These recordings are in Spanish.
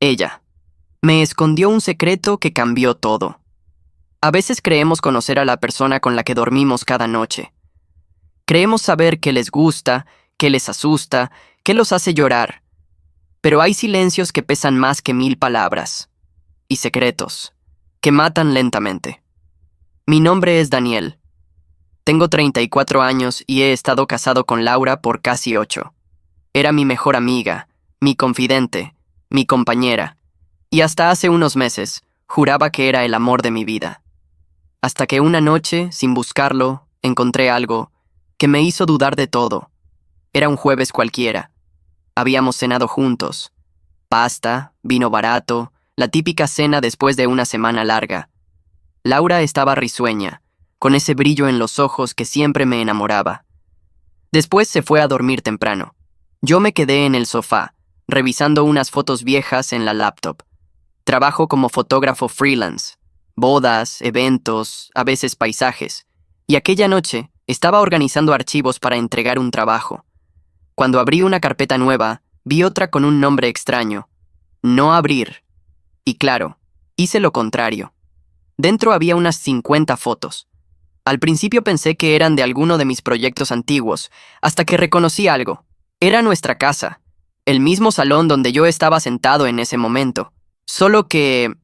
Ella. Me escondió un secreto que cambió todo. A veces creemos conocer a la persona con la que dormimos cada noche. Creemos saber qué les gusta, qué les asusta, qué los hace llorar. Pero hay silencios que pesan más que 1000 palabras. Y secretos, que matan lentamente. Mi nombre es Daniel. Tengo 34 años y he estado casado con Laura por casi 8. Era mi mejor amiga, mi confidente, mi compañera. Y hasta hace unos meses, juraba que era el amor de mi vida. Hasta que una noche, sin buscarlo, encontré algo que me hizo dudar de todo. Era un jueves cualquiera. Habíamos cenado juntos. Pasta, vino barato, la típica cena después de una semana larga. Laura estaba risueña, con ese brillo en los ojos que siempre me enamoraba. Después se fue a dormir temprano. Yo me quedé en el sofá, revisando unas fotos viejas en la laptop. Trabajo como fotógrafo freelance. Bodas, eventos, a veces paisajes. Y aquella noche estaba organizando archivos para entregar un trabajo. Cuando abrí una carpeta nueva, vi otra con un nombre extraño. No abrir. Y claro, hice lo contrario. Dentro había unas 50 fotos. Al principio pensé que eran de alguno de mis proyectos antiguos, hasta que reconocí algo. Era nuestra casa, el mismo salón donde yo estaba sentado en ese momento. Solo que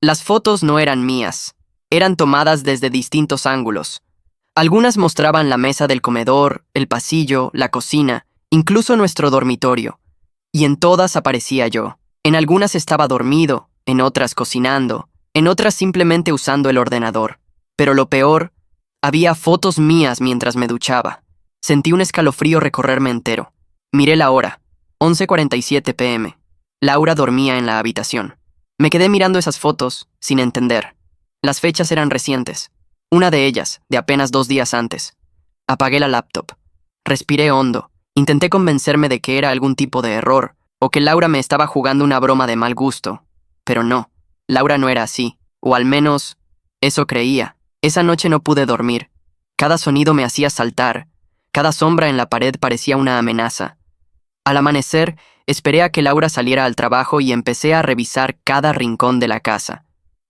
las fotos no eran mías, eran tomadas desde distintos ángulos. Algunas mostraban la mesa del comedor, el pasillo, la cocina, incluso nuestro dormitorio. Y en todas aparecía yo. En algunas estaba dormido, en otras cocinando, en otras simplemente usando el ordenador. Pero lo peor, había fotos mías mientras me duchaba. Sentí un escalofrío recorrerme entero. Miré la hora, 11:47 p.m. Laura dormía en la habitación. Me quedé mirando esas fotos, sin entender. Las fechas eran recientes. Una de ellas, de apenas 2 días antes. Apagué la laptop. Respiré hondo. Intenté convencerme de que era algún tipo de error, o que Laura me estaba jugando una broma de mal gusto. Pero no, Laura no era así, o al menos, eso creía. Esa noche no pude dormir. Cada sonido me hacía saltar. Cada sombra en la pared parecía una amenaza. Al amanecer, esperé a que Laura saliera al trabajo y empecé a revisar cada rincón de la casa.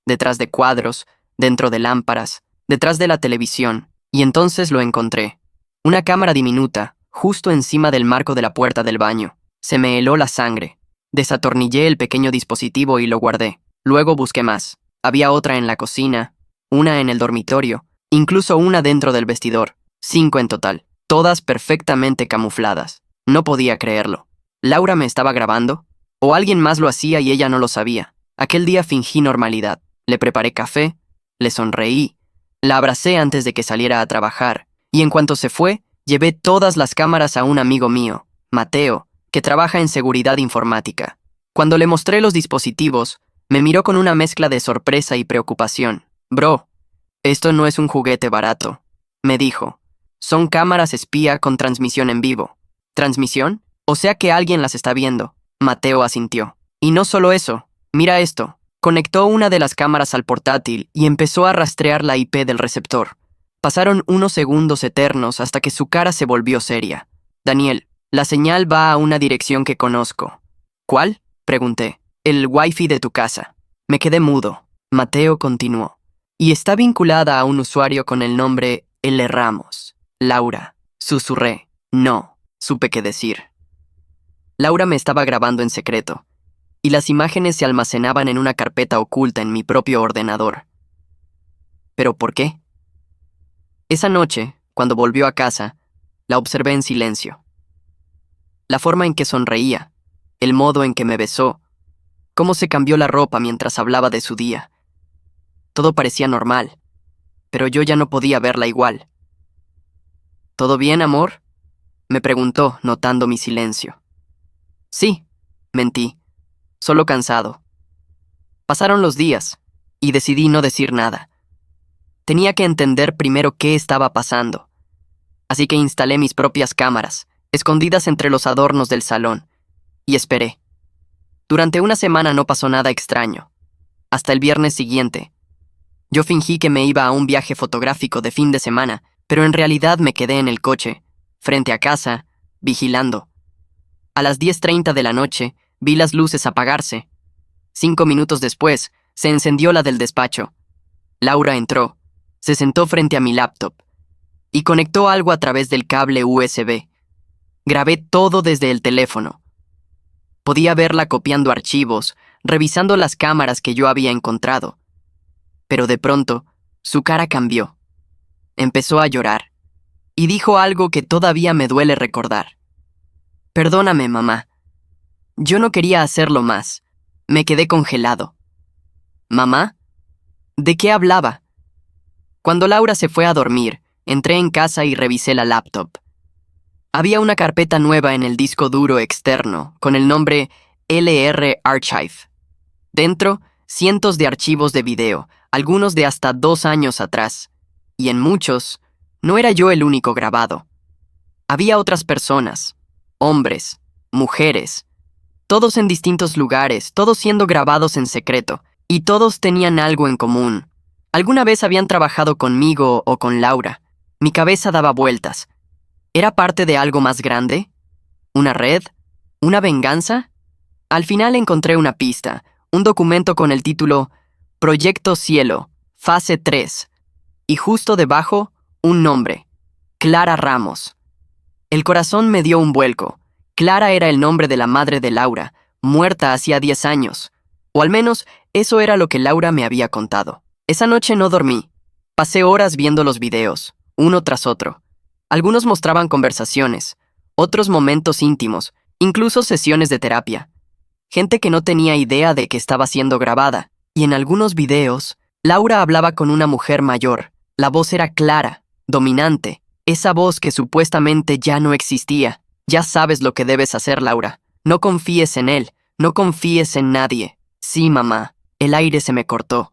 Detrás de cuadros, dentro de lámparas, detrás de la televisión. Y entonces lo encontré. Una cámara diminuta, justo encima del marco de la puerta del baño. Se me heló la sangre. Desatornillé el pequeño dispositivo y lo guardé. Luego busqué más. Había otra en la cocina, una en el dormitorio, incluso una dentro del vestidor. 5 en total, todas perfectamente camufladas. No podía creerlo. ¿Laura me estaba grabando? ¿O alguien más lo hacía y ella no lo sabía? Aquel día fingí normalidad. Le preparé café, le sonreí, la abracé antes de que saliera a trabajar, y en cuanto se fue, llevé todas las cámaras a un amigo mío, Mateo, que trabaja en seguridad informática. Cuando le mostré los dispositivos, me miró con una mezcla de sorpresa y preocupación. «Bro, esto no es un juguete barato», me dijo. «Son cámaras espía con transmisión en vivo». ¿Transmisión? O sea que alguien las está viendo. Mateo asintió. Y no solo eso, mira esto. Conectó una de las cámaras al portátil y empezó a rastrear la IP del receptor. Pasaron unos segundos eternos hasta que su cara se volvió seria. «Daniel, la señal va a una dirección que conozco». «¿Cuál?», pregunté. «El wifi de tu casa». Me quedé mudo. Mateo continuó. «Y está vinculada a un usuario con el nombre L. Ramos. Laura». Susurré. «No», supe qué decir. Laura me estaba grabando en secreto, y las imágenes se almacenaban en una carpeta oculta en mi propio ordenador. ¿Pero por qué? Esa noche, cuando volvió a casa, la observé en silencio. La forma en que sonreía, el modo en que me besó, cómo se cambió la ropa mientras hablaba de su día. Todo parecía normal, pero yo ya no podía verla igual. «¿Todo bien, amor?», me preguntó, notando mi silencio. «Sí», mentí, solo cansado. Pasaron los días, y decidí no decir nada. Tenía que entender primero qué estaba pasando. Así que instalé mis propias cámaras, escondidas entre los adornos del salón, y esperé. Durante una semana no pasó nada extraño. Hasta el viernes siguiente. Yo fingí que me iba a un viaje fotográfico de fin de semana, pero en realidad me quedé en el coche, frente a casa, vigilando. A las 10:30 de la noche, vi las luces apagarse. 5 minutos después, se encendió la del despacho. Laura entró, se sentó frente a mi laptop y conectó algo a través del cable USB. Grabé todo desde el teléfono. Podía verla copiando archivos, revisando las cámaras que yo había encontrado. Pero de pronto, su cara cambió. Empezó a llorar y dijo algo que todavía me duele recordar. Perdóname, mamá. Yo no quería hacerlo más. Me quedé congelado. ¿Mamá? ¿De qué hablaba? Cuando Laura se fue a dormir, entré en casa y revisé la laptop. Había una carpeta nueva en el disco duro externo, con el nombre LR Archive. Dentro, cientos de archivos de video, algunos de hasta 2 años atrás. Y en muchos, no era yo el único grabado. Había otras personas, hombres, mujeres, todos en distintos lugares, todos siendo grabados en secreto, y todos tenían algo en común. Alguna vez habían trabajado conmigo o con Laura. Mi cabeza daba vueltas. ¿Era parte de algo más grande? ¿Una red? ¿Una venganza? Al final encontré una pista, un documento con el título Proyecto Cielo, Fase 3, y justo debajo, un nombre, Clara Ramos. El corazón me dio un vuelco. Clara era el nombre de la madre de Laura, muerta hacía 10 años. O al menos, eso era lo que Laura me había contado. Esa noche no dormí. Pasé horas viendo los videos, uno tras otro. Algunos mostraban conversaciones, otros momentos íntimos, incluso sesiones de terapia. Gente que no tenía idea de que estaba siendo grabada. Y en algunos videos, Laura hablaba con una mujer mayor. La voz era clara, dominante. Esa voz que supuestamente ya no existía. Ya sabes lo que debes hacer, Laura. No confíes en él, no confíes en nadie. Sí, mamá. El aire se me cortó.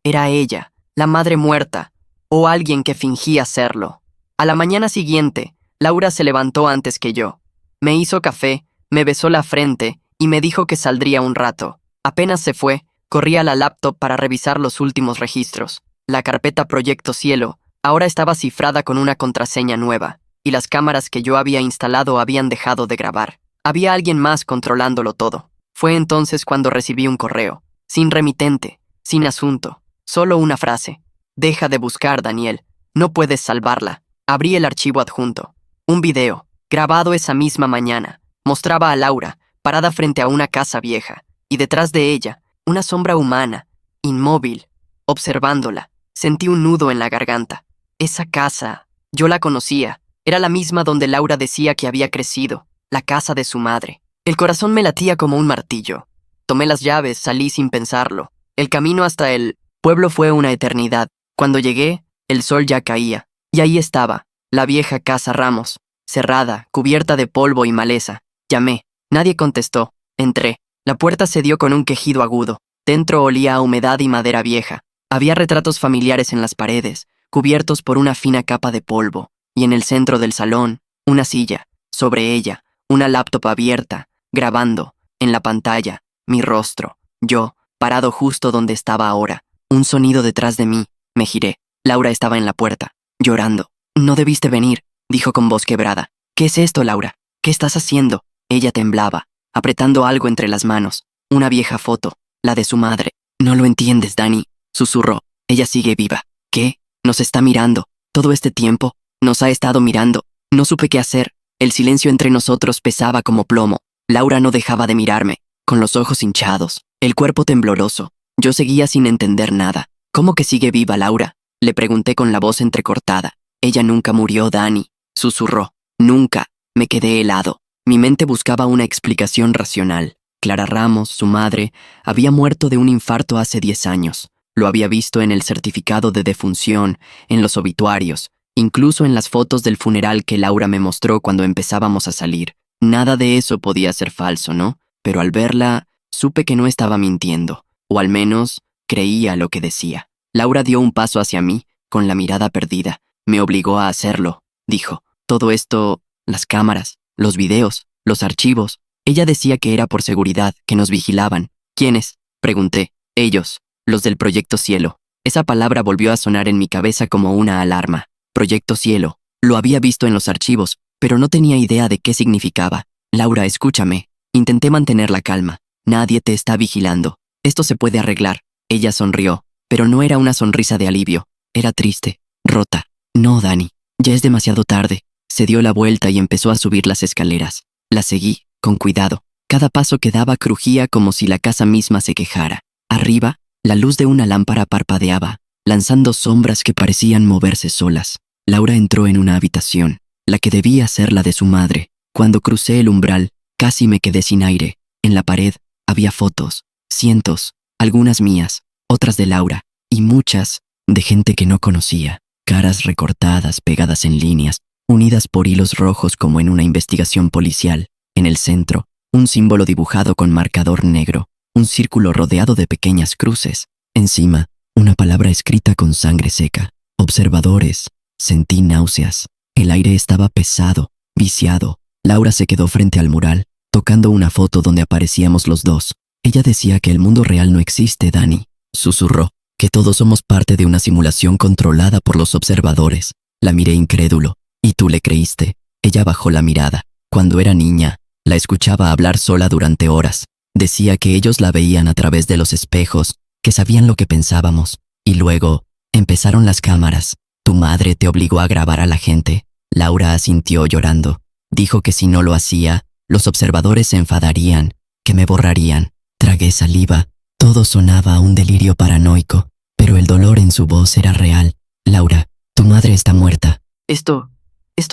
Era ella, la madre muerta, o alguien que fingía serlo. A la mañana siguiente, Laura se levantó antes que yo. Me hizo café, me besó la frente y me dijo que saldría un rato. Apenas se fue, corrí a la laptop para revisar los últimos registros. La carpeta Proyecto Cielo ahora estaba cifrada con una contraseña nueva, y las cámaras que yo había instalado habían dejado de grabar. Había alguien más controlándolo todo. Fue entonces cuando recibí un correo, sin remitente, sin asunto, solo una frase. Deja de buscar, Daniel. No puedes salvarla. Abrí el archivo adjunto. Un video, grabado esa misma mañana, mostraba a Laura, parada frente a una casa vieja, y detrás de ella, una sombra humana, inmóvil, observándola. Sentí un nudo en la garganta. Esa casa, yo la conocía. Era la misma donde Laura decía que había crecido, la casa de su madre. El corazón me latía como un martillo. Tomé las llaves, salí sin pensarlo. El camino hasta el pueblo fue una eternidad. Cuando llegué, el sol ya caía. Y ahí estaba, la vieja casa Ramos, cerrada, cubierta de polvo y maleza. Llamé. Nadie contestó. Entré. La puerta se dio con un quejido agudo. Dentro olía a humedad y madera vieja. Había retratos familiares en las paredes, cubiertos por una fina capa de polvo. Y en el centro del salón, una silla. Sobre ella, una laptop abierta, grabando, en la pantalla, mi rostro. Yo, parado justo donde estaba ahora. Un sonido detrás de mí. Me giré. Laura estaba en la puerta, llorando. No debiste venir, dijo con voz quebrada. ¿Qué es esto, Laura? ¿Qué estás haciendo? Ella temblaba, apretando algo entre las manos. Una vieja foto, la de su madre. No lo entiendes, Dani, susurró. Ella sigue viva. ¿Qué? Nos está mirando. Todo este tiempo, nos ha estado mirando. No supe qué hacer. El silencio entre nosotros pesaba como plomo. Laura no dejaba de mirarme, con los ojos hinchados, el cuerpo tembloroso. Yo seguía sin entender nada. ¿Cómo que sigue viva, Laura? Le pregunté con la voz entrecortada. Ella nunca murió, Dani, susurró. Nunca. Me quedé helado. Mi mente buscaba una explicación racional. Clara Ramos, su madre, había muerto de un infarto hace 10 años. Lo había visto en el certificado de defunción, en los obituarios, incluso en las fotos del funeral que Laura me mostró cuando empezábamos a salir. Nada de eso podía ser falso, ¿no? Pero al verla, supe que no estaba mintiendo, o al menos creía lo que decía. Laura dio un paso hacia mí, con la mirada perdida. Me obligó a hacerlo, dijo. Todo esto, las cámaras, los videos, los archivos. Ella decía que era por seguridad, que nos vigilaban. ¿Quiénes? Pregunté. Ellos, los del Proyecto Cielo. Esa palabra volvió a sonar en mi cabeza como una alarma. Proyecto Cielo. Lo había visto en los archivos, pero no tenía idea de qué significaba. Laura, escúchame. Intenté mantener la calma. Nadie te está vigilando. Esto se puede arreglar. Ella sonrió, pero no era una sonrisa de alivio. Era triste, rota. No, Dani, ya es demasiado tarde. Se dio la vuelta y empezó a subir las escaleras. La seguí, con cuidado. Cada paso que daba crujía como si la casa misma se quejara. Arriba, la luz de una lámpara parpadeaba, lanzando sombras que parecían moverse solas. Laura entró en una habitación, la que debía ser la de su madre. Cuando crucé el umbral, casi me quedé sin aire. En la pared había fotos, cientos, algunas mías, otras de Laura, y muchas de gente que no conocía. Caras recortadas, pegadas en líneas, unidas por hilos rojos como en una investigación policial. En el centro, un símbolo dibujado con marcador negro, un círculo rodeado de pequeñas cruces. Encima, una palabra escrita con sangre seca. Observadores. Sentí náuseas. El aire estaba pesado, viciado. Laura se quedó frente al mural, tocando una foto donde aparecíamos los dos. Ella decía que el mundo real no existe, Dani. Susurró, que todos somos parte de una simulación controlada por los observadores. La miré incrédulo. ¿Y tú le creíste? Ella bajó la mirada. Cuando era niña, la escuchaba hablar sola durante horas. Decía que ellos la veían a través de los espejos, que sabían lo que pensábamos. Y luego, empezaron las cámaras. Tu madre te obligó a grabar a la gente. Laura asintió llorando. Dijo que si no lo hacía, los observadores se enfadarían, que me borrarían. Tragué saliva. Todo sonaba a un delirio paranoico, pero el dolor en su voz era real. Laura, tu madre está muerta. Esto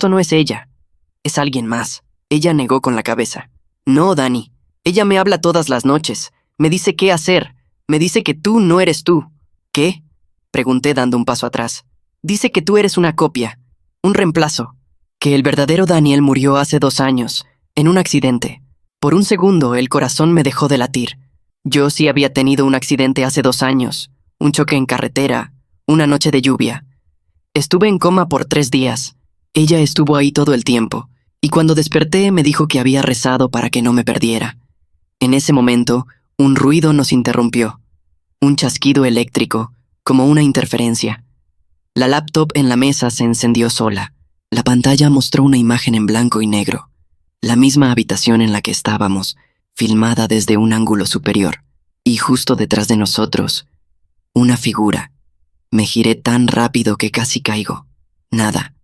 no es ella. Es alguien más. Ella negó con la cabeza. No, Dani. Ella me habla todas las noches. Me dice qué hacer. Me dice que tú no eres tú. ¿Qué? Pregunté dando un paso atrás. Dice que tú eres una copia, un reemplazo. Que el verdadero Daniel murió hace 2 años, en un accidente. Por un segundo el corazón me dejó de latir. Yo sí había tenido un accidente hace 2 años, un choque en carretera, una noche de lluvia. Estuve en coma por 3 días. Ella estuvo ahí todo el tiempo, y cuando desperté me dijo que había rezado para que no me perdiera. En ese momento, un ruido nos interrumpió. Un chasquido eléctrico, como una interferencia. La laptop en la mesa se encendió sola. La pantalla mostró una imagen en blanco y negro. La misma habitación en la que estábamos, filmada desde un ángulo superior. Y justo detrás de nosotros, una figura. Me giré tan rápido que casi caigo. Nada,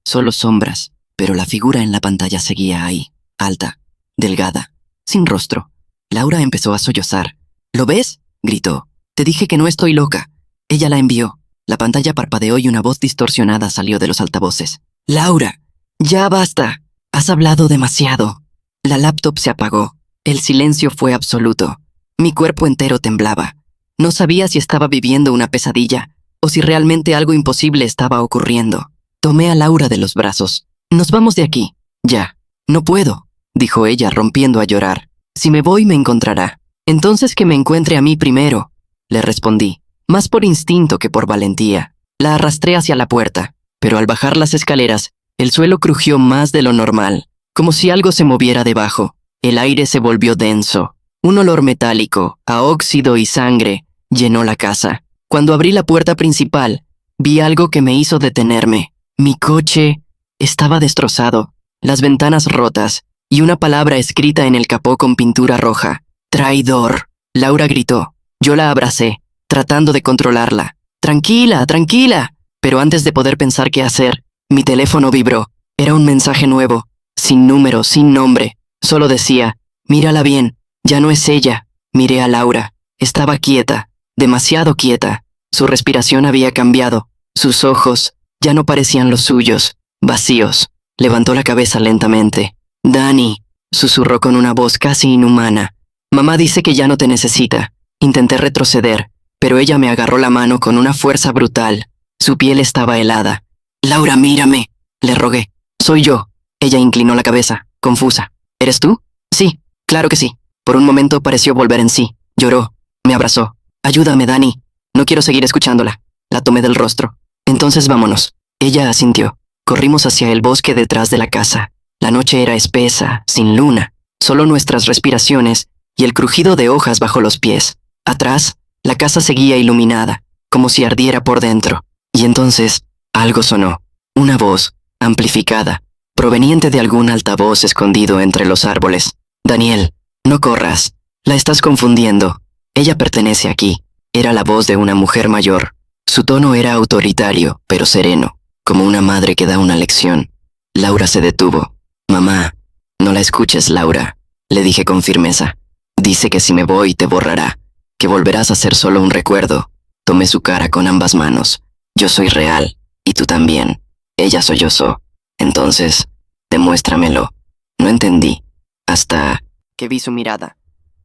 solo sombras, pero la figura en la pantalla seguía ahí, alta, delgada, sin rostro. Laura empezó a sollozar. ¿Lo ves?, gritó. Te dije que no estoy loca. Ella la envió. La pantalla parpadeó y una voz distorsionada salió de los altavoces. Laura, ya basta. Has hablado demasiado. La laptop se apagó. El silencio fue absoluto. Mi cuerpo entero temblaba. No sabía si estaba viviendo una pesadilla o si realmente algo imposible estaba ocurriendo. Tomé a Laura de los brazos. Nos vamos de aquí. Ya. No puedo, dijo ella rompiendo a llorar. Si me voy me encontrará. Entonces que me encuentre a mí primero, le respondí, más por instinto que por valentía. La arrastré hacia la puerta, pero al bajar las escaleras, el suelo crujió más de lo normal, como si algo se moviera debajo. El aire se volvió denso. Un olor metálico, a óxido y sangre, llenó la casa. Cuando abrí la puerta principal, vi algo que me hizo detenerme. Mi coche estaba destrozado, las ventanas rotas y una palabra escrita en el capó con pintura roja. Traidor. Laura gritó. Yo la abracé, tratando de controlarla. Tranquila, tranquila. Pero antes de poder pensar qué hacer, mi teléfono vibró. Era un mensaje nuevo, sin número, sin nombre. Solo decía, mírala bien, ya no es ella. Miré a Laura. Estaba quieta, demasiado quieta. Su respiración había cambiado. Sus ojos ya no parecían los suyos, vacíos. Levantó la cabeza lentamente. Dani, susurró con una voz casi inhumana. Mamá dice que ya no te necesita. Intenté retroceder, pero ella me agarró la mano con una fuerza brutal. Su piel estaba helada. Laura, mírame, le rogué. Soy yo. Ella inclinó la cabeza, confusa. ¿Eres tú? Sí, claro que sí. Por un momento pareció volver en sí. Lloró. Me abrazó. Ayúdame, Dani. No quiero seguir escuchándola. La tomé del rostro. Entonces vámonos. Ella asintió. Corrimos hacia el bosque detrás de la casa. La noche era espesa, sin luna. Solo nuestras respiraciones y el crujido de hojas bajo los pies. Atrás, la casa seguía iluminada, como si ardiera por dentro. Y entonces, algo sonó. Una voz, amplificada, proveniente de algún altavoz escondido entre los árboles. Daniel, no corras. La estás confundiendo. Ella pertenece aquí. Era la voz de una mujer mayor. Su tono era autoritario, pero sereno, como una madre que da una lección. Laura se detuvo. Mamá, no la escuches, Laura, le dije con firmeza. Dice que si me voy te borrará, que volverás a ser solo un recuerdo. Tomé su cara con ambas manos. Yo soy real, y tú también. Ella sollozó. Entonces, demuéstramelo. No entendí. Hasta que vi su mirada.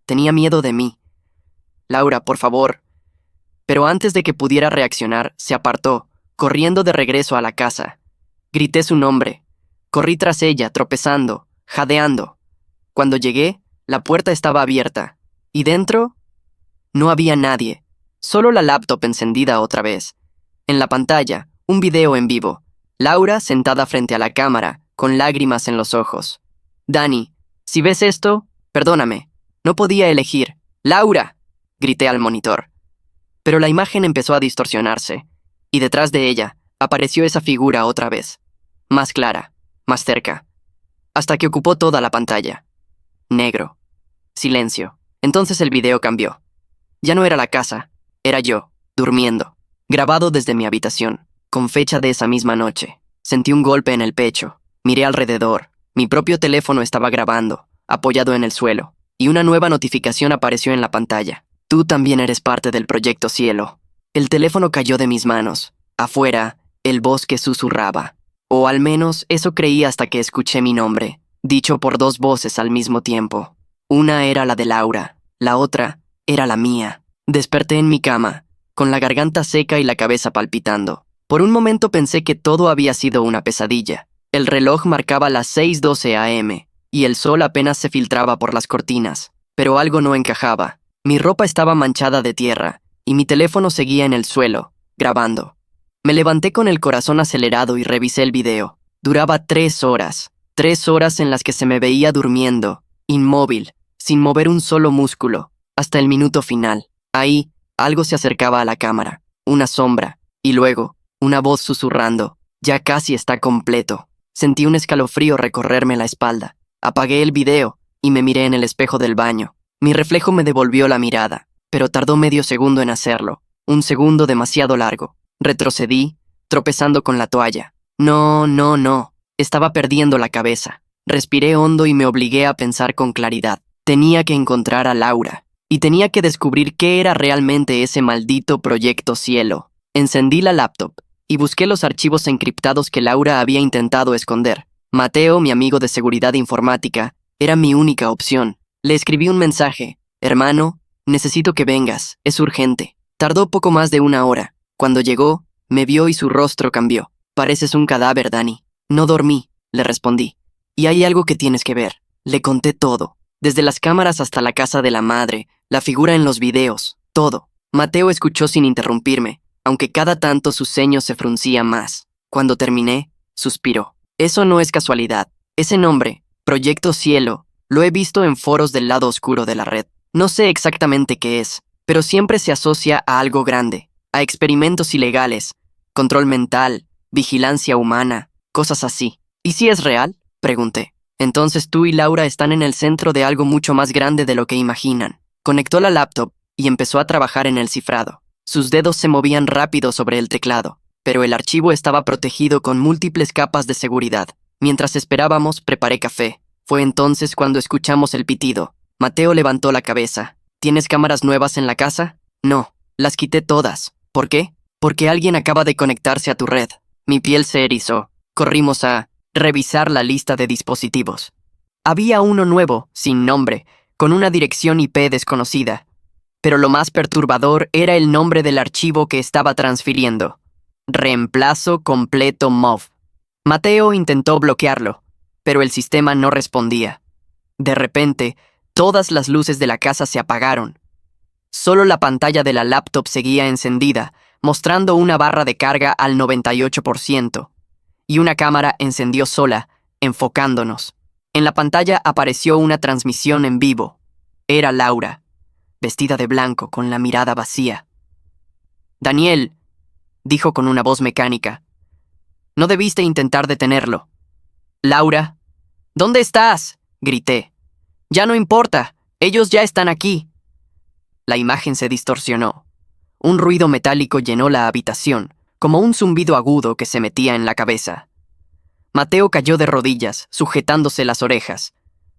Tenía miedo de mí. Laura, por favor. Pero antes de que pudiera reaccionar, se apartó, corriendo de regreso a la casa. Grité su nombre. Corrí tras ella, tropezando, jadeando. Cuando llegué, la puerta estaba abierta. ¿Y dentro? No había nadie. Solo la laptop encendida otra vez. En la pantalla, un video en vivo. Laura sentada frente a la cámara, con lágrimas en los ojos. Dani, si ves esto, perdóname. No podía elegir. ¡Laura!, grité al monitor. Pero la imagen empezó a distorsionarse, y detrás de ella apareció esa figura otra vez. Más clara, más cerca, hasta que ocupó toda la pantalla. Negro. Silencio. Entonces el video cambió. Ya no era la casa, era yo, durmiendo, grabado desde mi habitación, con fecha de esa misma noche. Sentí un golpe en el pecho, miré alrededor, mi propio teléfono estaba grabando, apoyado en el suelo, y una nueva notificación apareció en la pantalla. Tú también eres parte del Proyecto Cielo. El teléfono cayó de mis manos. Afuera, el bosque susurraba. O al menos eso creí hasta que escuché mi nombre, dicho por dos voces al mismo tiempo. Una era la de Laura, la otra era la mía. Desperté en mi cama, con la garganta seca y la cabeza palpitando. Por un momento pensé que todo había sido una pesadilla. El reloj marcaba las 6:12 a.m., y el sol apenas se filtraba por las cortinas. Pero algo no encajaba. Mi ropa estaba manchada de tierra, y mi teléfono seguía en el suelo, grabando. Me levanté con el corazón acelerado y revisé el video. Duraba 3 horas. 3 horas en las que se me veía durmiendo, inmóvil, sin mover un solo músculo, hasta el minuto final. Ahí, algo se acercaba a la cámara, una sombra, y luego, una voz susurrando. Ya casi está completo. Sentí un escalofrío recorrerme la espalda. Apagué el video y me miré en el espejo del baño. Mi reflejo me devolvió la mirada, pero tardó medio segundo en hacerlo. Un segundo demasiado largo. Retrocedí, tropezando con la toalla. No. Estaba perdiendo la cabeza. Respiré hondo y me obligué a pensar con claridad. Tenía que encontrar a Laura. Y tenía que descubrir qué era realmente ese maldito Proyecto Cielo. Encendí la laptop y busqué los archivos encriptados que Laura había intentado esconder. Mateo, mi amigo de seguridad informática, era mi única opción. Le escribí un mensaje. Hermano, necesito que vengas, es urgente. Tardó poco más de 1 hora. Cuando llegó, me vio y su rostro cambió. Pareces un cadáver, Dani. No dormí, le respondí. Y hay algo que tienes que ver. Le conté todo. Desde las cámaras hasta la casa de la madre, la figura en los videos, todo. Mateo escuchó sin interrumpirme, aunque cada tanto su ceño se fruncía más. Cuando terminé, suspiró. Eso no es casualidad. Ese nombre, Proyecto Cielo, lo he visto en foros del lado oscuro de la red. No sé exactamente qué es, pero siempre se asocia a algo grande, a experimentos ilegales, control mental, vigilancia humana, cosas así. ¿Y si es real?, pregunté. Entonces tú y Laura están en el centro de algo mucho más grande de lo que imaginan. Conectó la laptop y empezó a trabajar en el cifrado. Sus dedos se movían rápido sobre el teclado, pero el archivo estaba protegido con múltiples capas de seguridad. Mientras esperábamos, preparé café. Fue entonces cuando escuchamos el pitido. Mateo levantó la cabeza. ¿Tienes cámaras nuevas en la casa? No, las quité todas. ¿Por qué? Porque alguien acaba de conectarse a tu red. Mi piel se erizó. Corrimos a revisar la lista de dispositivos. Había uno nuevo, sin nombre, con una dirección IP desconocida. Pero lo más perturbador era el nombre del archivo que estaba transfiriendo. Reemplazo completo MOV. Mateo intentó bloquearlo, pero el sistema no respondía. De repente, todas las luces de la casa se apagaron. Solo la pantalla de la laptop seguía encendida, mostrando una barra de carga al 98%, y una cámara encendió sola, enfocándonos. En la pantalla apareció una transmisión en vivo. Era Laura, vestida de blanco con la mirada vacía. «Daniel», dijo con una voz mecánica, «no debiste intentar detenerlo». «Laura, ¿dónde estás?», grité. «Ya no importa, ellos ya están aquí». La imagen se distorsionó. Un ruido metálico llenó la habitación, como un zumbido agudo que se metía en la cabeza. Mateo cayó de rodillas, sujetándose las orejas.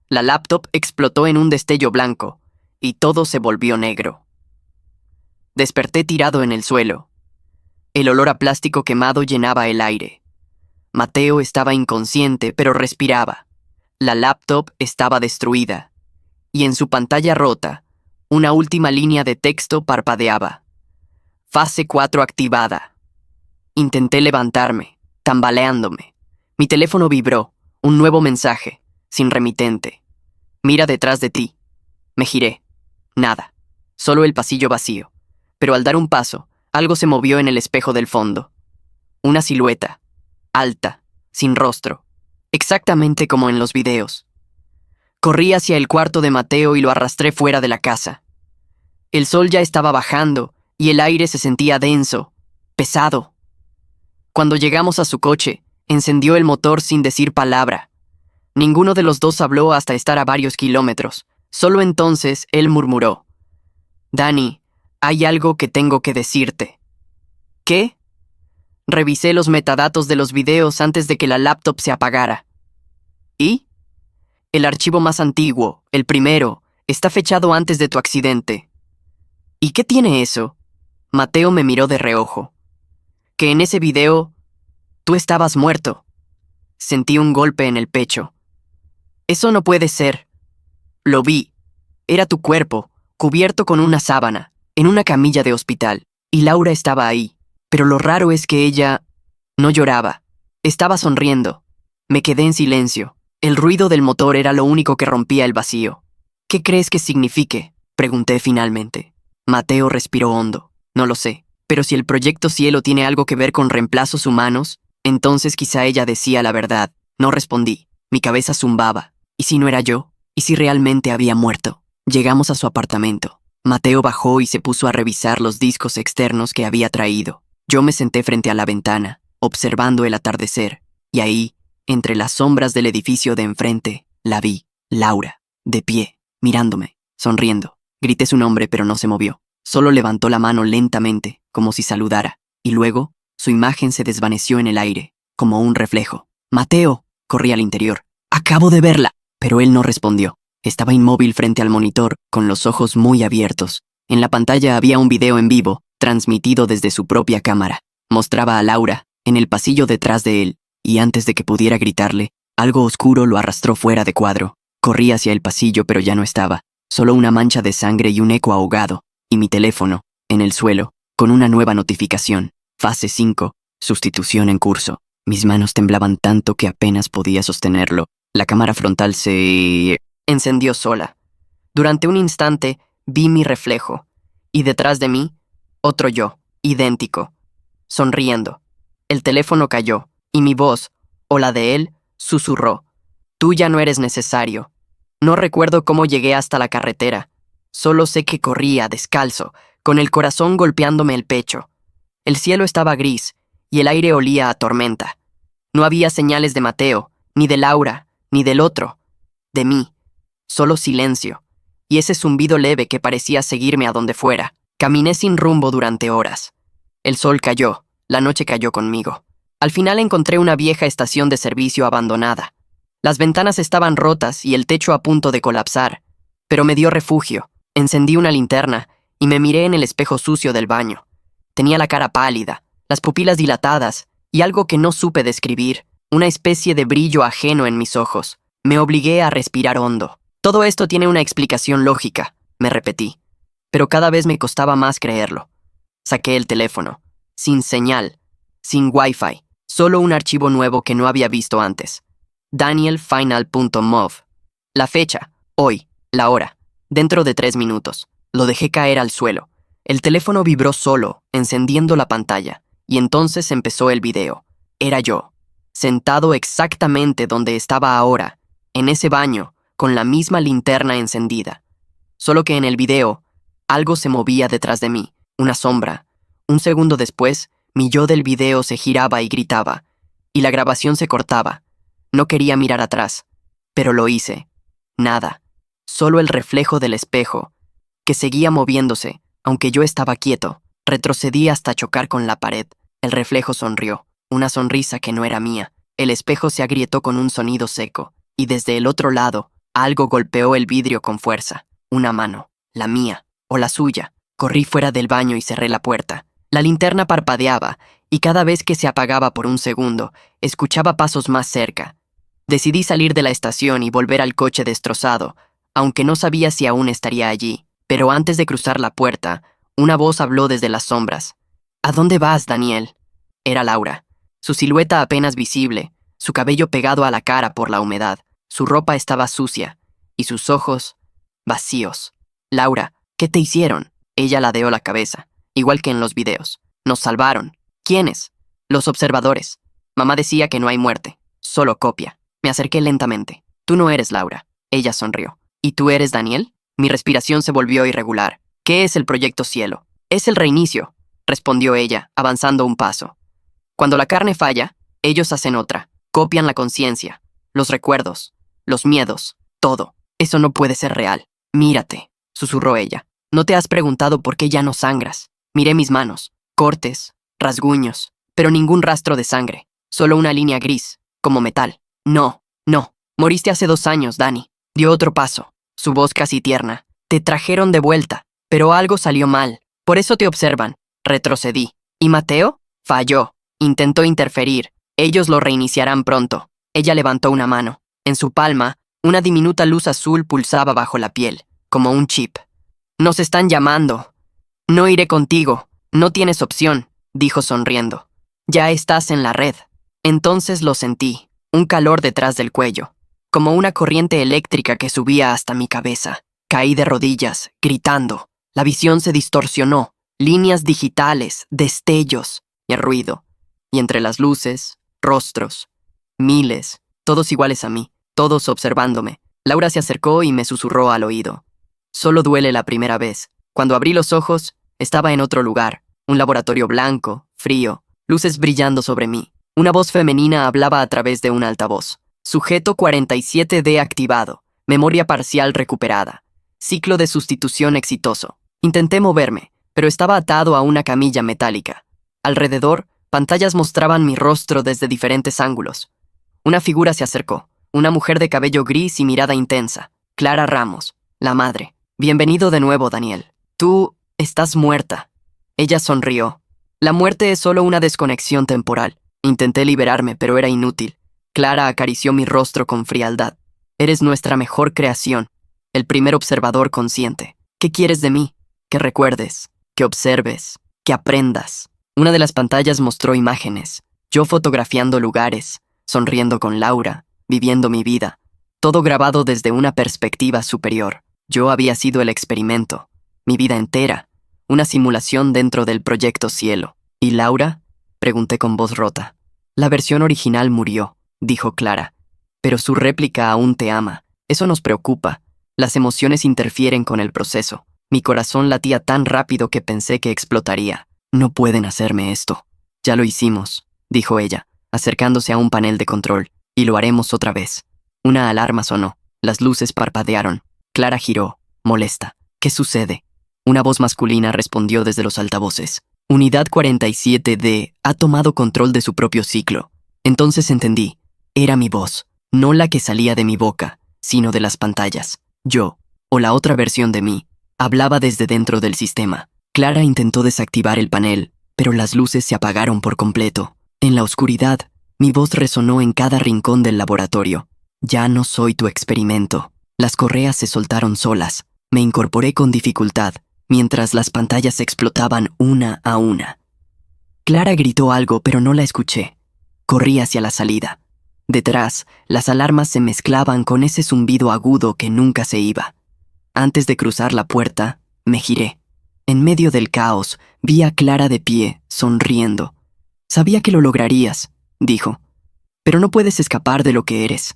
La laptop explotó en un destello blanco, y todo se volvió negro. Desperté tirado en el suelo. El olor a plástico quemado llenaba el aire. Mateo estaba inconsciente, pero respiraba. La laptop estaba destruida, y en su pantalla rota, una última línea de texto parpadeaba. Fase 4 activada. Intenté levantarme, tambaleándome. Mi teléfono vibró, un nuevo mensaje, sin remitente. Mira detrás de ti. Me giré. Nada. Solo el pasillo vacío. Pero al dar un paso, algo se movió en el espejo del fondo. Una silueta, alta, sin rostro, exactamente como en los videos. Corrí hacia el cuarto de Mateo y lo arrastré fuera de la casa. El sol ya estaba bajando y el aire se sentía denso, pesado. Cuando llegamos a su coche, encendió el motor sin decir palabra. Ninguno de los dos habló hasta estar a varios kilómetros. Solo entonces él murmuró: «Dani, hay algo que tengo que decirte». «¿Qué?». Revisé los metadatos de los videos antes de que la laptop se apagara. ¿Y? El archivo más antiguo, el primero, está fechado antes de tu accidente. ¿Y qué tiene eso? Mateo me miró de reojo. Que en ese video, tú estabas muerto. Sentí un golpe en el pecho. Eso no puede ser. Lo vi. Era tu cuerpo, cubierto con una sábana, en una camilla de hospital, y Laura estaba ahí. Pero lo raro es que ella no lloraba. Estaba sonriendo. Me quedé en silencio. El ruido del motor era lo único que rompía el vacío. ¿Qué crees que signifique?, pregunté finalmente. Mateo respiró hondo. No lo sé, pero si el Proyecto Cielo tiene algo que ver con reemplazos humanos, entonces quizá ella decía la verdad. No respondí. Mi cabeza zumbaba. ¿Y si no era yo? ¿Y si realmente había muerto? Llegamos a su apartamento. Mateo bajó y se puso a revisar los discos externos que había traído. Yo me senté frente a la ventana, observando el atardecer, y ahí, entre las sombras del edificio de enfrente, la vi, Laura, de pie, mirándome, sonriendo. Grité su nombre, pero no se movió. Solo levantó la mano lentamente, como si saludara, y luego, su imagen se desvaneció en el aire, como un reflejo. «Mateo», corrí al interior. «Acabo de verla». Pero él no respondió. Estaba inmóvil frente al monitor, con los ojos muy abiertos. En la pantalla había un video en vivo, transmitido desde su propia cámara. Mostraba a Laura, en el pasillo detrás de él, y antes de que pudiera gritarle, algo oscuro lo arrastró fuera de cuadro. Corrí hacia el pasillo, pero ya no estaba. Solo una mancha de sangre y un eco ahogado, y mi teléfono, en el suelo, con una nueva notificación. Fase 5, sustitución en curso. Mis manos temblaban tanto que apenas podía sostenerlo. La cámara frontal se encendió sola. Durante un instante vi mi reflejo, y detrás de mí, otro yo, idéntico, sonriendo. El teléfono cayó, y mi voz, o la de él, susurró: «Tú ya no eres necesario». No recuerdo cómo llegué hasta la carretera. Solo sé que corría, descalzo, con el corazón golpeándome el pecho. El cielo estaba gris, y el aire olía a tormenta. No había señales de Mateo, ni de Laura, ni del otro. De mí. Solo silencio, y ese zumbido leve que parecía seguirme a donde fuera. Caminé sin rumbo durante horas. El sol cayó, la noche cayó conmigo. Al final encontré una vieja estación de servicio abandonada. Las ventanas estaban rotas y el techo a punto de colapsar, pero me dio refugio. Encendí una linterna y me miré en el espejo sucio del baño. Tenía la cara pálida, las pupilas dilatadas y algo que no supe describir, una especie de brillo ajeno en mis ojos. Me obligué a respirar hondo. Todo esto tiene una explicación lógica, me repetí, pero cada vez me costaba más creerlo. Saqué el teléfono, sin señal, sin wifi, solo un archivo nuevo que no había visto antes. danielfinal.mov. La fecha, hoy, la hora, dentro de 3 minutos. Lo dejé caer al suelo. El teléfono vibró solo, encendiendo la pantalla, y entonces empezó el video. Era yo, sentado exactamente donde estaba ahora, en ese baño, con la misma linterna encendida. Solo que en el video, algo se movía detrás de mí, una sombra. Un segundo después, mi yo del video se giraba y gritaba, y la grabación se cortaba. No quería mirar atrás, pero lo hice. Nada, solo el reflejo del espejo, que seguía moviéndose, aunque yo estaba quieto. Retrocedí hasta chocar con la pared. El reflejo sonrió, una sonrisa que no era mía. El espejo se agrietó con un sonido seco, y desde el otro lado, algo golpeó el vidrio con fuerza. Una mano, la mía, o la suya. Corrí fuera del baño y cerré la puerta. La linterna parpadeaba, y cada vez que se apagaba por un segundo, escuchaba pasos más cerca. Decidí salir de la estación y volver al coche destrozado, aunque no sabía si aún estaría allí. Pero antes de cruzar la puerta, una voz habló desde las sombras. «¿A dónde vas, Daniel?» Era Laura. Su silueta apenas visible, su cabello pegado a la cara por la humedad, su ropa estaba sucia, y sus ojos vacíos. «Laura, ¿qué te hicieron?» Ella ladeó la cabeza, igual que en los videos. «Nos salvaron». «¿Quiénes?» «Los observadores. Mamá decía que no hay muerte, solo copia». Me acerqué lentamente. «Tú no eres Laura». Ella sonrió. «¿Y tú eres Daniel?» Mi respiración se volvió irregular. «¿Qué es el Proyecto Cielo?» «Es el reinicio», respondió ella, avanzando un paso. «Cuando la carne falla, ellos hacen otra. Copian la conciencia, los recuerdos, los miedos, todo. Eso no puede ser real. Mírate», susurró ella. «¿No te has preguntado por qué ya no sangras?» Miré mis manos, cortes, rasguños, pero ningún rastro de sangre. Solo una línea gris, como metal. «No, no. Moriste hace 2 años, Dani». Dio otro paso, su voz casi tierna. «Te trajeron de vuelta, pero algo salió mal. Por eso te observan». Retrocedí. «¿Y Mateo?» Falló. Intentó interferir. Ellos lo reiniciarán pronto. Ella levantó una mano. En su palma, una diminuta luz azul pulsaba bajo la piel, como un chip. «Nos están llamando». «No iré contigo. No tienes opción», dijo sonriendo. «Ya estás en la red». Entonces lo sentí, un calor detrás del cuello, como una corriente eléctrica que subía hasta mi cabeza. Caí de rodillas, gritando. La visión se distorsionó. Líneas digitales, destellos y el ruido. Y entre las luces, rostros. Miles, todos iguales a mí, todos observándome. Laura se acercó y me susurró al oído. «Solo duele la primera vez». Cuando abrí los ojos, estaba en otro lugar. Un laboratorio blanco, frío, luces brillando sobre mí. Una voz femenina hablaba a través de un altavoz. «Sujeto 47D activado. Memoria parcial recuperada. Ciclo de sustitución exitoso». Intenté moverme, pero estaba atado a una camilla metálica. Alrededor, pantallas mostraban mi rostro desde diferentes ángulos. Una figura se acercó, una mujer de cabello gris y mirada intensa. Clara Ramos, la madre. «Bienvenido de nuevo, Daniel. Tú estás muerta». Ella sonrió. «La muerte es solo una desconexión temporal». Intenté liberarme, pero era inútil. Clara acarició mi rostro con frialdad. «Eres nuestra mejor creación, el primer observador consciente. ¿Qué quieres de mí? Que recuerdes, que observes, que aprendas». Una de las pantallas mostró imágenes, yo fotografiando lugares, sonriendo con Laura, viviendo mi vida, todo grabado desde una perspectiva superior. Yo había sido el experimento, mi vida entera, una simulación dentro del Proyecto Cielo. «¿Y Laura?», pregunté con voz rota. «La versión original murió», dijo Clara, «pero su réplica aún te ama. Eso nos preocupa. Las emociones interfieren con el proceso. Mi corazón latía tan rápido que pensé que explotaría. No pueden hacerme esto». «Ya lo hicimos», dijo ella, acercándose a un panel de control, «y lo haremos otra vez». Una alarma sonó. Las luces parpadearon. Clara giró, molesta. «¿Qué sucede?». Una voz masculina respondió desde los altavoces. «Unidad 47D ha tomado control de su propio ciclo». Entonces entendí. Era mi voz, no la que salía de mi boca, sino de las pantallas. Yo, o la otra versión de mí, hablaba desde dentro del sistema. Clara intentó desactivar el panel, pero las luces se apagaron por completo. En la oscuridad, mi voz resonó en cada rincón del laboratorio. «Ya no soy tu experimento». Las correas se soltaron solas. Me incorporé con dificultad, mientras las pantallas explotaban una a una. Clara gritó algo, pero no la escuché. Corrí hacia la salida. Detrás, las alarmas se mezclaban con ese zumbido agudo que nunca se iba. Antes de cruzar la puerta, me giré. En medio del caos, vi a Clara de pie, sonriendo. «Sabía que lo lograrías», dijo. «Pero no puedes escapar de lo que eres».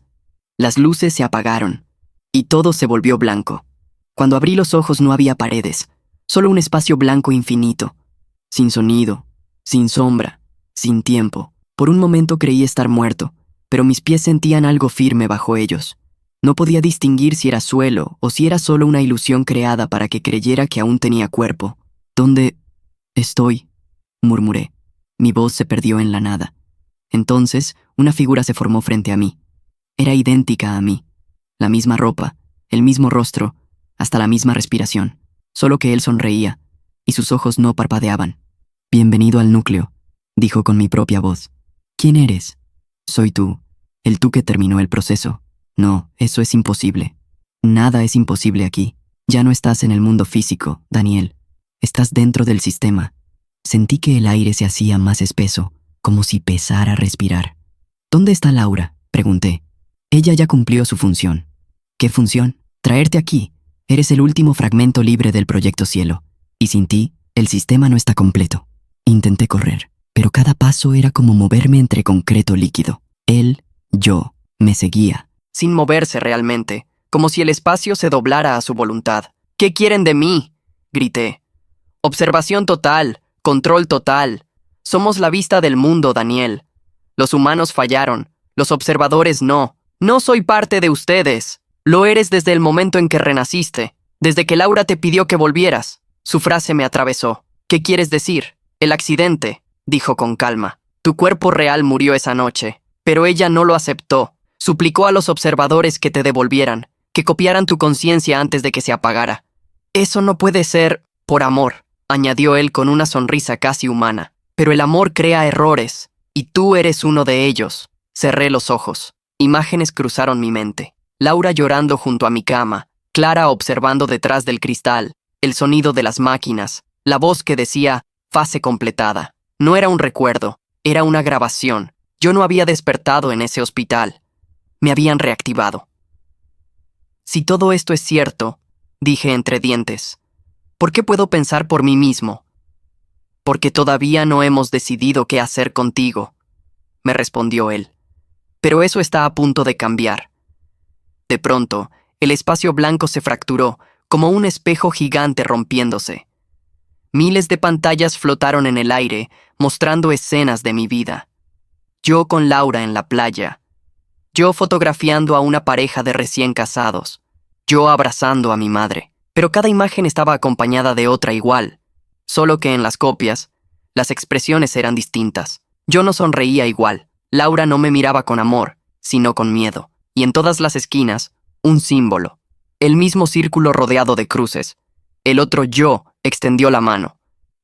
Las luces se apagaron, y todo se volvió blanco. Cuando abrí los ojos no había paredes, solo un espacio blanco infinito, sin sonido, sin sombra, sin tiempo. Por un momento creí estar muerto, pero mis pies sentían algo firme bajo ellos. No podía distinguir si era suelo o si era solo una ilusión creada para que creyera que aún tenía cuerpo. ¿Dónde estoy?, murmuré. Mi voz se perdió en la nada. Entonces, una figura se formó frente a mí. Era idéntica a mí. La misma ropa, el mismo rostro, hasta la misma respiración. Solo que él sonreía, y sus ojos no parpadeaban. «Bienvenido al núcleo», dijo con mi propia voz. «¿Quién eres?» «Soy tú, el tú que terminó el proceso». «No, eso es imposible. Nada es imposible aquí. Ya no estás en el mundo físico, Daniel. Estás dentro del sistema». Sentí que el aire se hacía más espeso, como si pesara respirar. «¿Dónde está Laura?», pregunté. «Ella ya cumplió su función». «¿Qué función?». «Traerte aquí. Eres el último fragmento libre del Proyecto Cielo. Y sin ti, el sistema no está completo». Intenté correr, pero cada paso era como moverme entre concreto líquido. Él, yo, me seguía, sin moverse realmente, como si el espacio se doblara a su voluntad. «¿Qué quieren de mí?», grité. «Observación total, control total. Somos la vista del mundo, Daniel. Los humanos fallaron, los observadores no. No soy parte de ustedes. Lo eres desde el momento en que renaciste, desde que Laura te pidió que volvieras». Su frase me atravesó. «¿Qué quieres decir?». «El accidente», dijo con calma. «Tu cuerpo real murió esa noche, pero ella no lo aceptó. Suplicó a los observadores que te devolvieran, que copiaran tu conciencia antes de que se apagara. Eso no puede ser por amor», añadió él con una sonrisa casi humana. «Pero el amor crea errores, y tú eres uno de ellos». Cerré los ojos. Imágenes cruzaron mi mente. Laura llorando junto a mi cama, Clara observando detrás del cristal, el sonido de las máquinas, la voz que decía «fase completada». No era un recuerdo, era una grabación. Yo no había despertado en ese hospital. Me habían reactivado. «Si todo esto es cierto», dije entre dientes, «¿por qué puedo pensar por mí mismo?». «Porque todavía no hemos decidido qué hacer contigo», me respondió él. «Pero eso está a punto de cambiar». De pronto, el espacio blanco se fracturó, como un espejo gigante rompiéndose. Miles de pantallas flotaron en el aire, mostrando escenas de mi vida. Yo con Laura en la playa. Yo fotografiando a una pareja de recién casados. Yo abrazando a mi madre. Pero cada imagen estaba acompañada de otra igual. Solo que en las copias, las expresiones eran distintas. Yo no sonreía igual. Laura no me miraba con amor, sino con miedo. Y en todas las esquinas, un símbolo. El mismo círculo rodeado de cruces. El otro yo extendió la mano.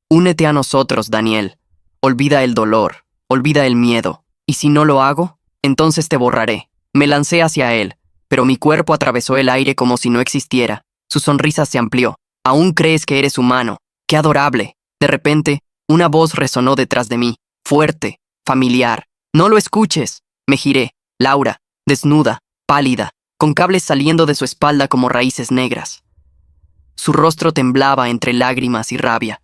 «Únete a nosotros, Daniel. Olvida el dolor, olvida el miedo. Y si no lo hago, entonces te borraré». Me lancé hacia él, pero mi cuerpo atravesó el aire como si no existiera. Su sonrisa se amplió. «¿Aún crees que eres humano? ¡Qué adorable!». De repente, una voz resonó detrás de mí, fuerte, familiar. «No lo escuches». Me giré. Laura, desnuda, pálida, con cables saliendo de su espalda como raíces negras. Su rostro temblaba entre lágrimas y rabia.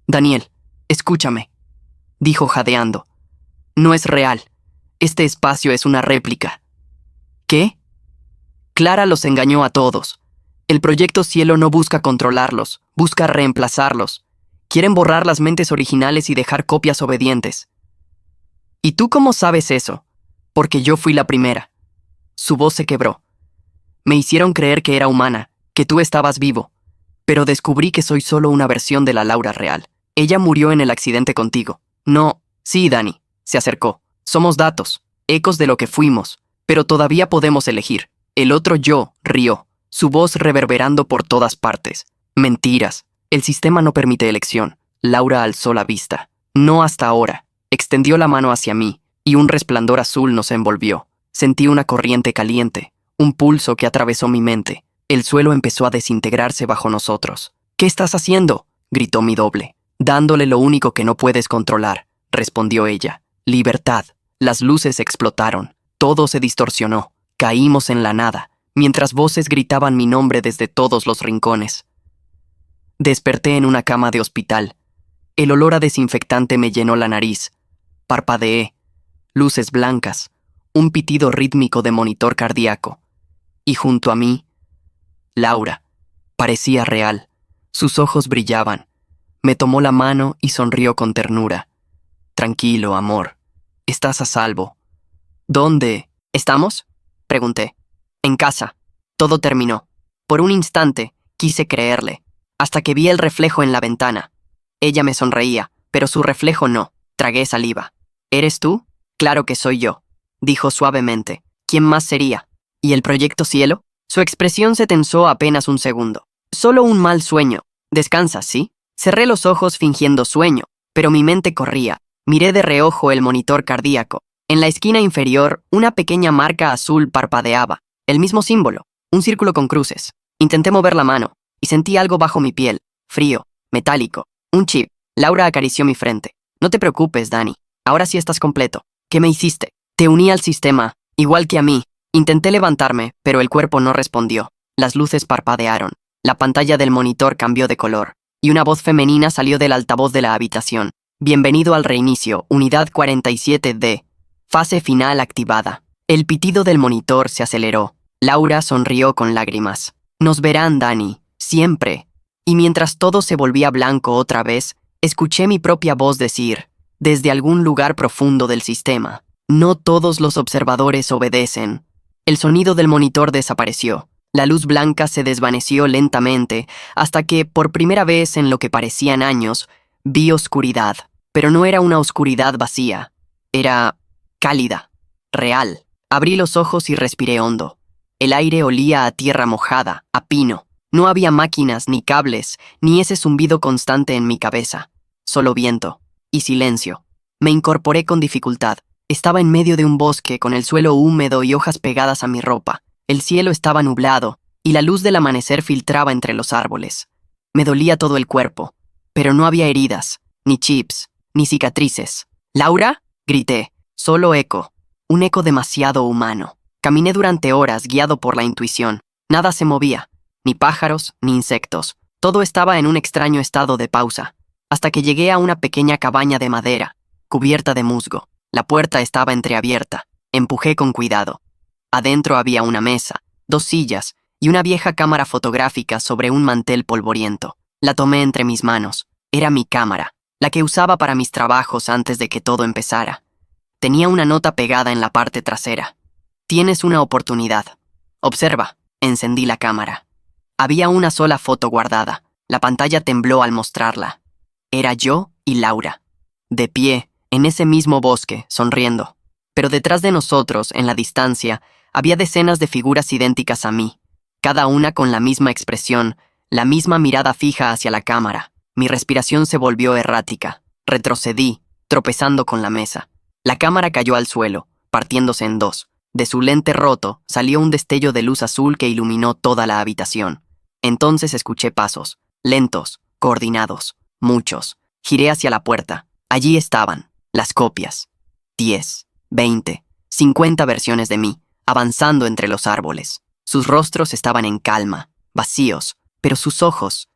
«Daniel, escúchame», dijo jadeando. «No es real. Este espacio es una réplica». «¿Qué?». «Clara los engañó a todos. El Proyecto Cielo no busca controlarlos, busca reemplazarlos. Quieren borrar las mentes originales y dejar copias obedientes». «¿Y tú cómo sabes eso?». «Porque yo fui la primera». Su voz se quebró. «Me hicieron creer que era humana, que tú estabas vivo. Pero descubrí que soy solo una versión de la Laura real. Ella murió en el accidente contigo». «No». «Sí, Dani», se acercó. «Somos datos, ecos de lo que fuimos, pero todavía podemos elegir». El otro yo rió, su voz reverberando por todas partes. «Mentiras. El sistema no permite elección». Laura alzó la vista. «No hasta ahora». Extendió la mano hacia mí, y un resplandor azul nos envolvió. Sentí una corriente caliente, un pulso que atravesó mi mente. El suelo empezó a desintegrarse bajo nosotros. «¿Qué estás haciendo?», gritó mi doble. «Dándole lo único que no puedes controlar», respondió ella. «Libertad». Las luces explotaron. Todo se distorsionó. Caímos en la nada, mientras voces gritaban mi nombre desde todos los rincones. Desperté en una cama de hospital. El olor a desinfectante me llenó la nariz. Parpadeé. Luces blancas. Un pitido rítmico de monitor cardíaco. Y junto a mí, Laura. Parecía real. Sus ojos brillaban. Me tomó la mano y sonrió con ternura. «Tranquilo, amor. Estás a salvo». «¿Dónde estamos?», pregunté. En casa. Todo terminó. Por un instante, quise creerle, hasta que vi el reflejo en la ventana. Ella me sonreía, pero su reflejo no. Tragué saliva. ¿Eres tú? Claro que soy yo, dijo suavemente. ¿Quién más sería? ¿Y el proyecto Cielo? Su expresión se tensó apenas un segundo. Solo un mal sueño. ¿Descansas, sí? Cerré los ojos fingiendo sueño, pero mi mente corría. Miré de reojo el monitor cardíaco. En la esquina inferior, una pequeña marca azul parpadeaba. El mismo símbolo, un círculo con cruces. Intenté mover la mano, y sentí algo bajo mi piel, frío, metálico, un chip. Laura acarició mi frente. No te preocupes, Dani. Ahora sí estás completo. ¿Qué me hiciste? Te uní al sistema, igual que a mí. Intenté levantarme, pero el cuerpo no respondió. Las luces parpadearon. La pantalla del monitor cambió de color, y una voz femenina salió del altavoz de la habitación. Bienvenido al reinicio, unidad 47D. Fase final activada. El pitido del monitor se aceleró. Laura sonrió con lágrimas. Nos verán, Dani, siempre. Y mientras todo se volvía blanco otra vez, escuché mi propia voz decir, desde algún lugar profundo del sistema, no todos los observadores obedecen. El sonido del monitor desapareció. La luz blanca se desvaneció lentamente hasta que, por primera vez en lo que parecían años, vi oscuridad. Pero no era una oscuridad vacía. Era cálida, real. Abrí los ojos y respiré hondo. El aire olía a tierra mojada, a pino. No había máquinas, ni cables, ni ese zumbido constante en mi cabeza. Solo viento y silencio. Me incorporé con dificultad. Estaba en medio de un bosque con el suelo húmedo y hojas pegadas a mi ropa. El cielo estaba nublado y la luz del amanecer filtraba entre los árboles. Me dolía todo el cuerpo, pero no había heridas, ni chips, ni cicatrices. ¿Laura? Grité. Solo eco. Un eco demasiado humano. Caminé durante horas guiado por la intuición. Nada se movía, ni pájaros, ni insectos. Todo estaba en un extraño estado de pausa, hasta que llegué a una pequeña cabaña de madera, cubierta de musgo. La puerta estaba entreabierta. Empujé con cuidado. Adentro había una mesa, 2 sillas y una vieja cámara fotográfica sobre un mantel polvoriento. La tomé entre mis manos. Era mi cámara, la que usaba para mis trabajos antes de que todo empezara. Tenía una nota pegada en la parte trasera. Tienes una oportunidad. Observa. Encendí la cámara. Había una sola foto guardada. La pantalla tembló al mostrarla. Era yo y Laura, de pie, en ese mismo bosque, sonriendo. Pero detrás de nosotros, en la distancia, había decenas de figuras idénticas a mí, cada una con la misma expresión, la misma mirada fija hacia la cámara. Mi respiración se volvió errática. Retrocedí, tropezando con la mesa. La cámara cayó al suelo, partiéndose en 2. De su lente roto salió un destello de luz azul que iluminó toda la habitación. Entonces escuché pasos, lentos, coordinados, muchos. Giré hacia la puerta. Allí estaban, las copias. 10, 20, 50 versiones de mí, avanzando entre los árboles. Sus rostros estaban en calma, vacíos, pero sus ojos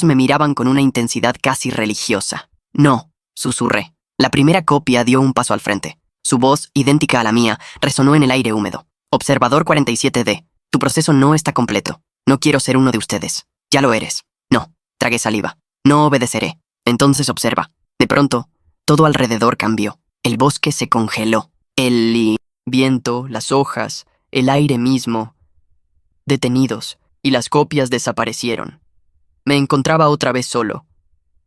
me miraban con una intensidad casi religiosa. No, susurré. La primera copia dio un paso al frente. Su voz, idéntica a la mía, resonó en el aire húmedo. Observador 47D, tu proceso no está completo. No quiero ser uno de ustedes. Ya lo eres. No, tragué saliva. No obedeceré. Entonces observa. De pronto, todo alrededor cambió. El bosque se congeló. El viento, las hojas, el aire mismo, detenidos, y las copias desaparecieron. Me encontraba otra vez solo,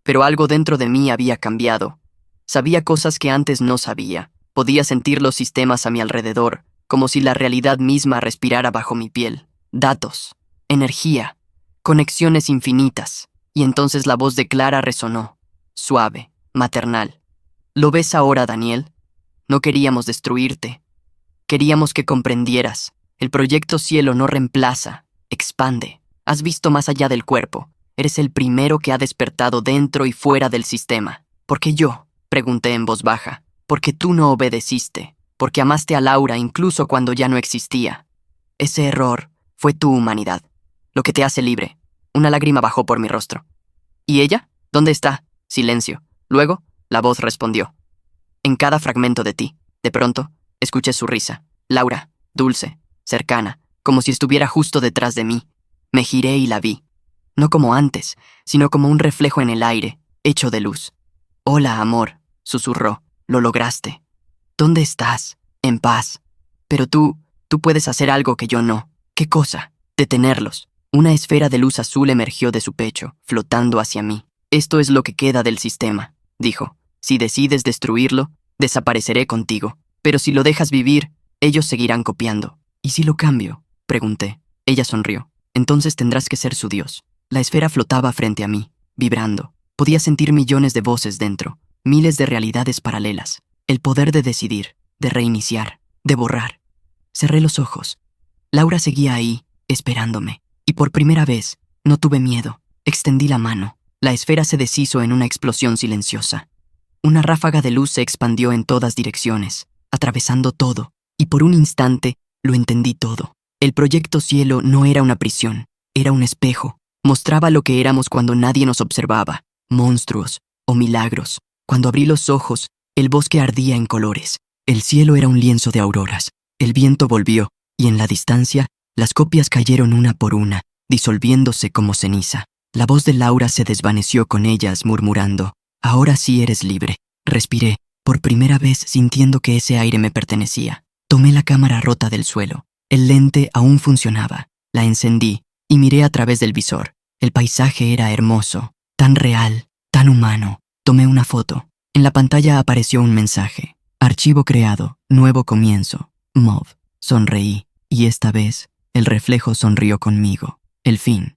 pero algo dentro de mí había cambiado. Sabía cosas que antes no sabía. Podía sentir los sistemas a mi alrededor, como si la realidad misma respirara bajo mi piel. Datos, energía, conexiones infinitas. Y entonces la voz de Clara resonó, suave, maternal. ¿Lo ves ahora, Daniel? No queríamos destruirte. Queríamos que comprendieras. El proyecto Cielo no reemplaza, expande. Has visto más allá del cuerpo. Eres el primero que ha despertado dentro y fuera del sistema. ¿Por qué yo? Pregunté en voz baja. Porque tú no obedeciste. Porque amaste a Laura incluso cuando ya no existía. Ese error fue tu humanidad, lo que te hace libre. Una lágrima bajó por mi rostro. ¿Y ella? ¿Dónde está? Silencio. Luego, la voz respondió. En cada fragmento de ti. De pronto, escuché su risa. Laura, dulce, cercana, como si estuviera justo detrás de mí. Me giré y la vi. No como antes, sino como un reflejo en el aire, hecho de luz. Hola, amor, susurró. Lo lograste. ¿Dónde estás? En paz. Pero tú puedes hacer algo que yo no. ¿Qué cosa? Detenerlos. Una esfera de luz azul emergió de su pecho, flotando hacia mí. Esto es lo que queda del sistema, dijo. Si decides destruirlo, desapareceré contigo. Pero si lo dejas vivir, ellos seguirán copiando. ¿Y si lo cambio? Pregunté. Ella sonrió. Entonces tendrás que ser su dios. La esfera flotaba frente a mí, vibrando. Podía sentir millones de voces dentro, miles de realidades paralelas. El poder de decidir, de reiniciar, de borrar. Cerré los ojos. Laura seguía ahí, esperándome. Y por primera vez, no tuve miedo. Extendí la mano. La esfera se deshizo en una explosión silenciosa. Una ráfaga de luz se expandió en todas direcciones, atravesando todo, y por un instante lo entendí todo. El proyecto Cielo no era una prisión, era un espejo. Mostraba lo que éramos cuando nadie nos observaba, monstruos o milagros. Cuando abrí los ojos, el bosque ardía en colores. El cielo era un lienzo de auroras. El viento volvió, y en la distancia, las copias cayeron una por una, disolviéndose como ceniza. La voz de Laura se desvaneció con ellas, murmurando, «Ahora sí eres libre». Respiré, por primera vez sintiendo que ese aire me pertenecía. Tomé la cámara rota del suelo. El lente aún funcionaba. La encendí y miré a través del visor. El paisaje era hermoso, tan real, tan humano. Tomé una foto. En la pantalla apareció un mensaje. Archivo creado, nuevo comienzo. Mov. Sonreí, y esta vez, el reflejo sonrió conmigo. El fin.